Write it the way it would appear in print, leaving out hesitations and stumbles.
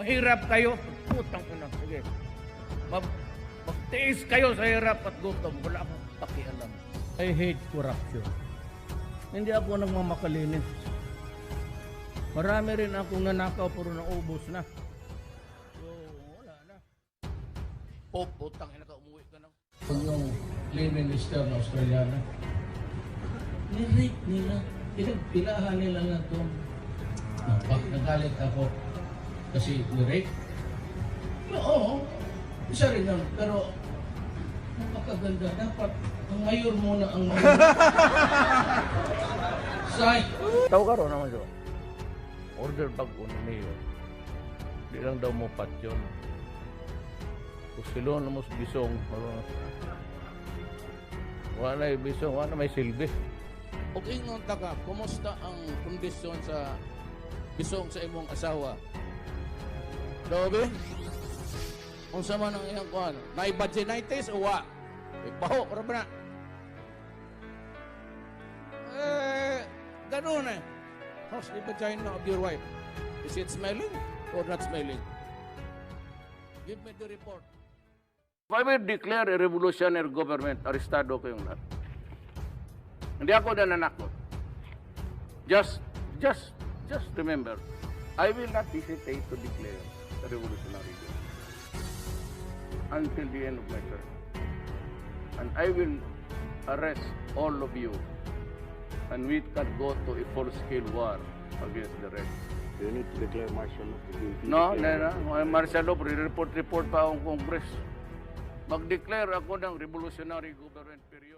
Mahirap kayo. Putang ina. Sige. Magtiis kayo sa hirap at gutom. Wala akong pakialam. I hate corruption. Hindi ako nagmamakalinis. Marami rin akong nanakaw pero naubos na. So, wala na. Putang ina ka, umuwi ka na. Yung Prime Minister na Australiana, nirate nila. Pinagpilahan nila na ito. Nagalit ako kasi nirate. Oo, isa rin lang. Pero, napakaganda. Dapat, ang mayor muna ang mayor. Say! Tao ka ro naman siya. Order bago ni mayor. Di lang daw mo patyon. Kung silo na mo bisong, wala na bisong, wala na may silbi. Okay nung taga, kumusta ang kondisyon sa bisong sa imong asawa? Dobe? Kung sa man ang iyang kuhan, naibaginitis o wa? Ipaho, para ba na? Ganun eh. How's the vagina of your wife? Is it smelling or not smelling? Give me the report. If I will declare a revolutionary government, arestado kayong lahat. Hindi ako nananakot. Just remember, I will not hesitate to declare a revolutionary government until the end of my term. And I will arrest all of you, and we can go to a full-scale war against the rest. Do you need to declare martial law? No. Martial law, report pa akong Congress. Mag-declare ako ng revolutionary government period.